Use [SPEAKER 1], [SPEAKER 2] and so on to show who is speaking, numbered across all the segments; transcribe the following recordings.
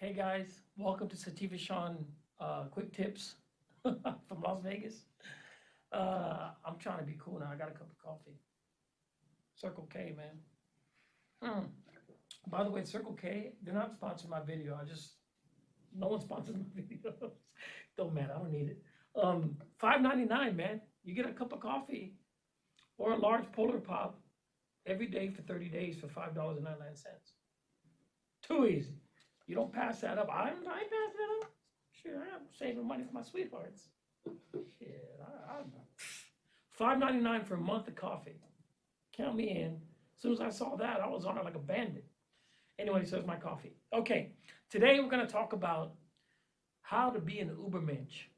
[SPEAKER 1] Hey guys, welcome to Sativa Sean Quick Tips from Las Vegas. I'm trying to be cool now. I got a cup of coffee. Circle K, man. Hmm. By the way, Circle K, they're not sponsoring my video. No one sponsors my videos. Don't matter, I don't need it. $5.99, man. You get a cup of coffee or a large polar pop every day for 30 days for $5.99. Too easy. You don't pass that up. I ain't passing that up. Sure, I'm saving money for my sweethearts. Shit, $5.99 for a month of coffee. Count me in. As soon as I saw that, I was on it like a bandit. Anyway, so it's my coffee. Okay, today we're going to talk about how to be an Ubermensch.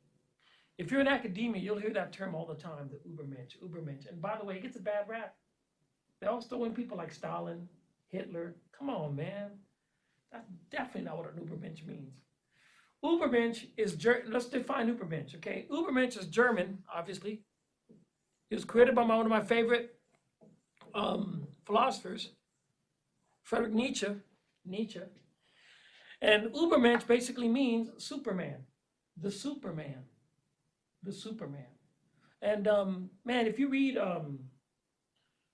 [SPEAKER 1] If you're in academia, you'll hear that term all the time, the Ubermensch. And by the way, it gets a bad rap. They always throw in people like Stalin, Hitler. Come on, man. That's definitely not what an Ubermensch means. Ubermensch is, let's define Ubermensch, okay? Ubermensch is German, obviously. It was created by one of my favorite philosophers, Friedrich Nietzsche. And Ubermensch basically means Superman, the Superman. And man, if you read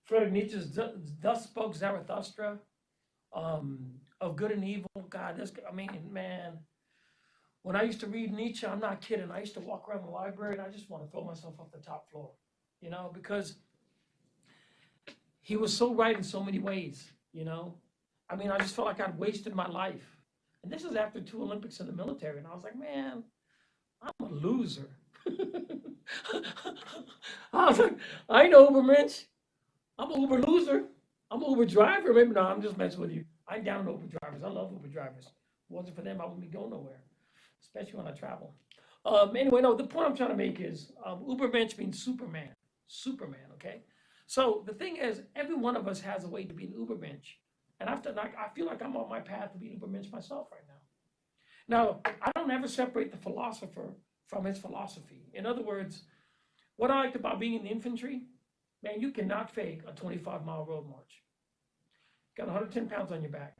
[SPEAKER 1] Friedrich Nietzsche's Thus Spoke Zarathustra, of good and evil, God, man, when I used to read Nietzsche, I'm not kidding, I used to walk around the library and I just want to throw myself off the top floor, because he was so right in so many ways, I just felt like I'd wasted my life. And this is after 2 Olympics in the military, and I was like, man, I'm a loser. I was like, I know Ubermensch. I'm an Uber loser. I'm an Uber driver. Maybe no, I'm just messing with you. I'm down on Uber drivers. I love Uber drivers. If it wasn't for them, I wouldn't be going nowhere, especially when I travel. Anyway, no, the point I'm trying to make is Ubermensch means Superman. Superman, okay? So the thing is, every one of us has a way to be an Ubermensch. And I feel like I'm on my path to be an Ubermensch myself right now. Now, I don't ever separate the philosopher from his philosophy. In other words, what I liked about being in the infantry, man, you cannot fake a 25-mile road march. Got 110 pounds on your back.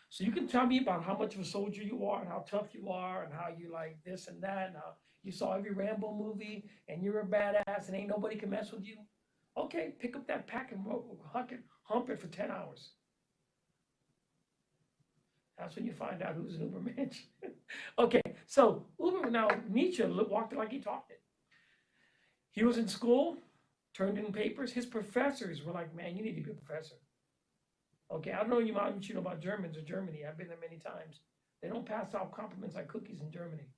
[SPEAKER 1] So you can tell me about how much of a soldier you are and how tough you are and how you like this and that and how you saw every Rambo movie and you're a badass and ain't nobody can mess with you. Okay, pick up that pack and hump it for 10 hours. That's when you find out who's an Ubermensch. Okay, so now Nietzsche walked it like he talked it. He was in school, turned in papers. His professors were like, man, you need to be a professor. Okay, I don't know you know about Germans or Germany. I've been there many times. They don't pass out compliments like cookies in Germany.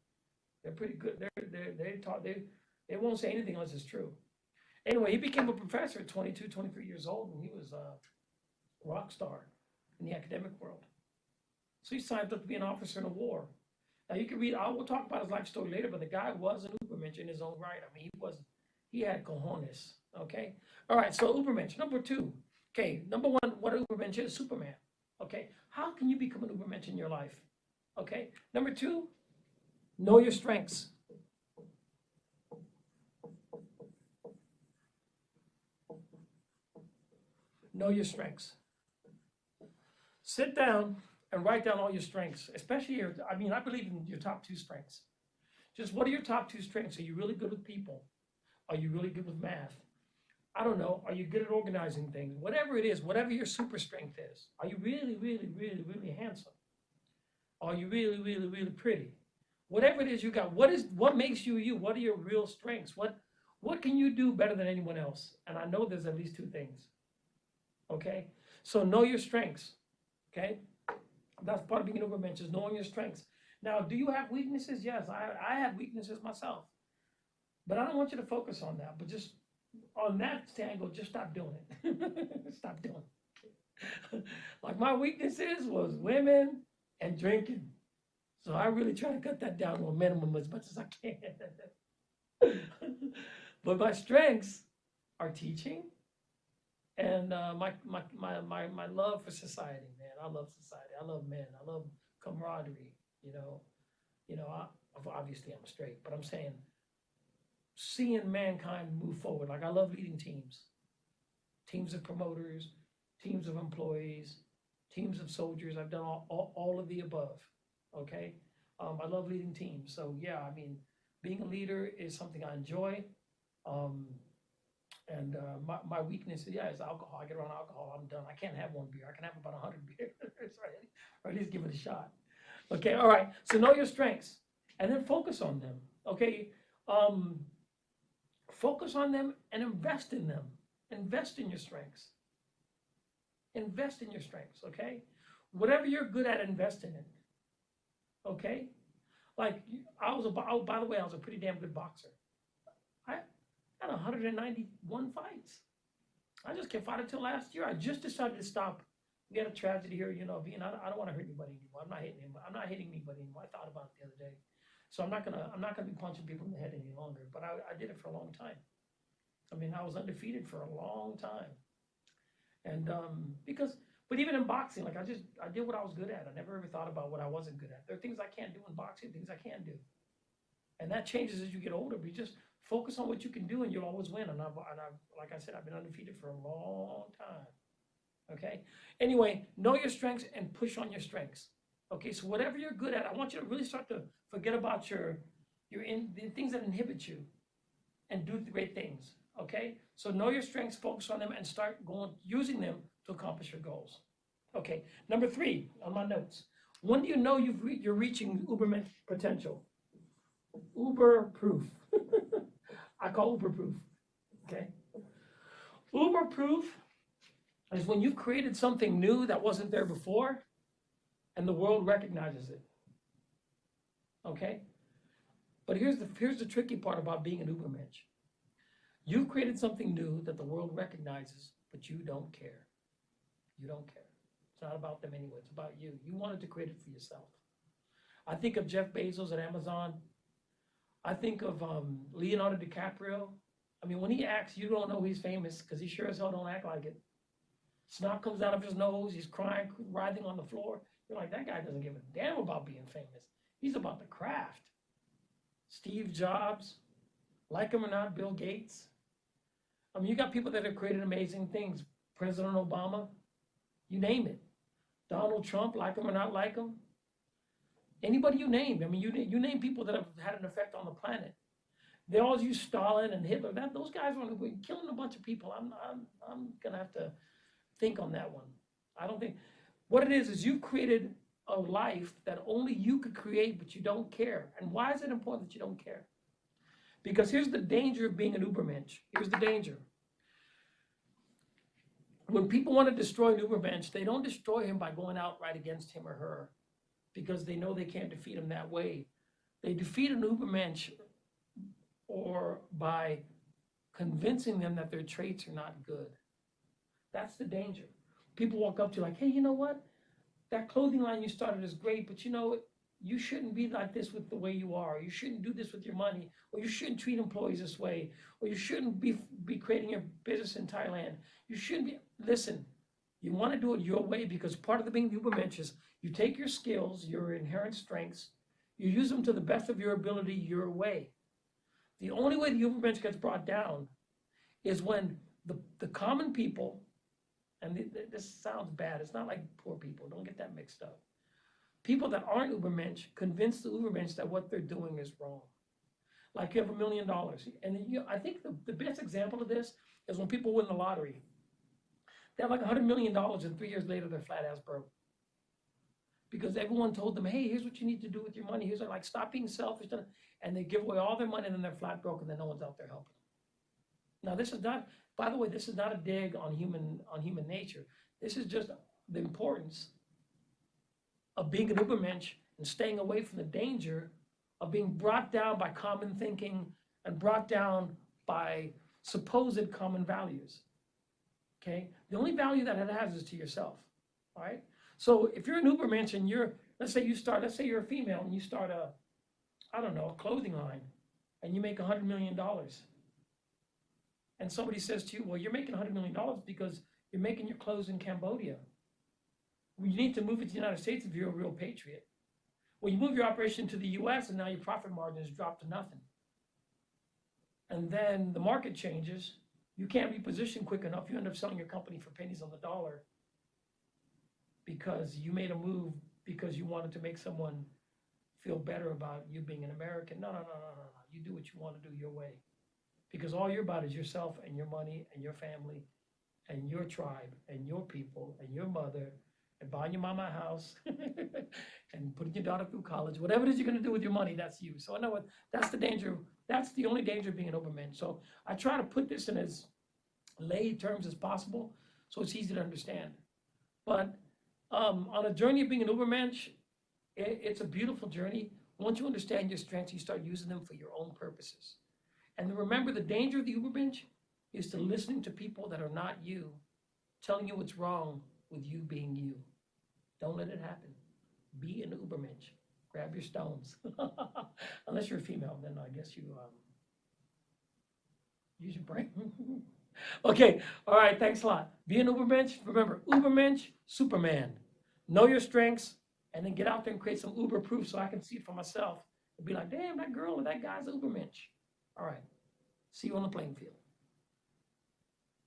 [SPEAKER 1] They're pretty good. They won't say anything unless it's true. Anyway, he became a professor at 22, 23 years old, and he was a rock star in the academic world. So he signed up to be an officer in a war. Now you can read, we'll talk about his life story later, but the guy was an Ubermensch in his own right. He had cojones, okay? All right, so Ubermensch. Number 2. Okay, number 1, what an Ubermensch is? Superman, okay? How can you become an Ubermensch in your life? Okay, number 2, know your strengths. Know your strengths. Sit down and write down all your strengths, especially I believe in your top 2 strengths. Just what are your top 2 strengths? Are you really good with people? Are you really good with math? I don't know. Are you good at organizing things? Whatever it is, whatever your super strength is. Are you really, really, really, really handsome? Are you really, really, really pretty? Whatever it is you got, what makes you you? What are your real strengths? What can you do better than anyone else? And I know there's at least 2 things. Okay? So know your strengths. Okay? That's part of being an Ubermensch, is knowing your strengths. Now, do you have weaknesses? Yes, I have weaknesses myself. But I don't want you to focus on that. But just on that angle, just stop doing it. Stop doing it. Like my weaknesses was women and drinking. So I really try to cut that down to a minimum as much as I can. But my strengths are teaching and my love for society, man. I love society. I love men. I love camaraderie. Obviously I'm straight, but I'm saying seeing mankind move forward. Like I love leading teams of promoters, teams of employees, teams of soldiers. I've done all of the above. okay? I love leading teams. So yeah, I mean, being a leader is something I enjoy. Um, and my weakness, yeah, is alcohol. I get around alcohol, I'm done. I can't have one beer. I can have about 100 beers, right? Or at least give it a shot. Okay, all right. So know your strengths and then focus on them. Okay, um, focus on them and invest in them. Invest in your strengths. Invest in your strengths. Okay, whatever you're good at, invest in it. Okay, like oh, by the way, I was a pretty damn good boxer. I had 191 fights. I just kept fighting until last year. I just decided to stop. We had a tragedy here, you know. I don't want to hurt anybody anymore. I'm not hitting anybody anymore. I thought about it the other day, so I'm not gonna be punching people in the head any longer. But I did it for a long time. I mean, I was undefeated for a long time, and but even in boxing, like I did what I was good at. I never ever thought about what I wasn't good at. There are things I can't do in boxing, things I can do, and that changes as you get older. But you just focus on what you can do, and you'll always win. And I've like I said, I've been undefeated for a long time. Okay. Anyway, know your strengths and push on your strengths. Okay. So whatever you're good at, I want you to really start to forget about the things that inhibit you, and do great things. Okay. So know your strengths, focus on them, and start using them to accomplish your goals. Okay. Number 3 on my notes. When do you know you're reaching Ubermensch potential? Uberproof. I call Overproof. Okay. Overproof is when you've created something new that wasn't there before, and the world recognizes it. Okay? But here's the tricky part about being an Ubermensch. You've created something new that the world recognizes, but you don't care. You don't care. It's not about them anyway. It's about you. You wanted to create it for yourself. I think of Jeff Bezos at Amazon. I think of Leonardo DiCaprio. I mean, when he acts, you don't know he's famous because he sure as hell don't act like it. Snot comes out of his nose. He's crying, writhing on the floor. You're like, that guy doesn't give a damn about being famous. He's about the craft. Steve Jobs, like him or not, Bill Gates. I mean, you got people that have created amazing things. President Obama, you name it. Donald Trump, like him or not like him. Anybody you name. I mean, you name people that have had an effect on the planet. They always use Stalin and Hitler. Those guys were killing a bunch of people. I'm gonna have to think on that one. I don't think. What it is you've created a life that only you could create, but you don't care. And why is it important that you don't care? Because here's the danger of being an Ubermensch. Here's the danger. When people want to destroy an Ubermensch, they don't destroy him by going out right against him or her, because they know they can't defeat him that way. They defeat an Ubermensch or by convincing them that their traits are not good. That's the danger. People walk up to you like, hey, you know what? That clothing line you started is great, but you know, you shouldn't be like this with the way you are. You shouldn't do this with your money, or you shouldn't treat employees this way, or you shouldn't be creating your business in Thailand. You shouldn't be, listen, you want to do it your way, because part of the being the Ubermensch is you take your skills, your inherent strengths, you use them to the best of your ability your way. The only way the Ubermensch gets brought down is when the common people, and this sounds bad, it's not like poor people, don't get that mixed up. People that aren't Ubermensch convince the Ubermensch that what they're doing is wrong. Like you have $1 million. And I think the best example of this is when people win the lottery. They have like $100 million and 3 years later they're flat ass broke. Because everyone told them, hey, here's what you need to do with your money. Here's like, stop being selfish. And they give away all their money and then they're flat broke and then no one's out there helping them. Now this is not, by the way, this is not a dig on human nature. This is just the importance of being an Ubermensch and staying away from the danger of being brought down by common thinking and brought down by supposed common values. Okay? The only value that it has is to yourself. All right? So if you're an Ubermensch and let's say you're a female and you start a clothing line and you make $100 million. And somebody says to you, well, you're making $100 million because you're making your clothes in Cambodia. Well, you need to move it to the United States if you're a real patriot. Well, you move your operation to the US and now your profit margin has dropped to nothing. And then the market changes. You can't reposition quick enough. You end up selling your company for pennies on the dollar because you made a move because you wanted to make someone feel better about you being an American. No, no, no, no, no, no. You do what you want to do your way. Because all you're about is yourself and your money and your family and your tribe and your people and your mother and buying your mama a house and putting your daughter through college. Whatever it is you're going to do with your money, that's you. So I know what that's the danger. That's the only danger of being an Ubermensch. So I try to put this in as lay terms as possible so it's easy to understand. But on a journey of being an Ubermensch, it's a beautiful journey. Once you understand your strengths, you start using them for your own purposes. And remember, the danger of the Ubermensch is to listening to people that are not you, telling you what's wrong with you being you. Don't let it happen. Be an Ubermensch. Grab your stones. Unless you're a female, then I guess you use your brain. Okay, all right, thanks a lot. Be an Ubermensch. Remember, Ubermensch, Superman. Know your strengths, and then get out there and create some Uberproof so I can see it for myself and be like, damn, that girl or that guy's Ubermensch. All right, see you on the playing field.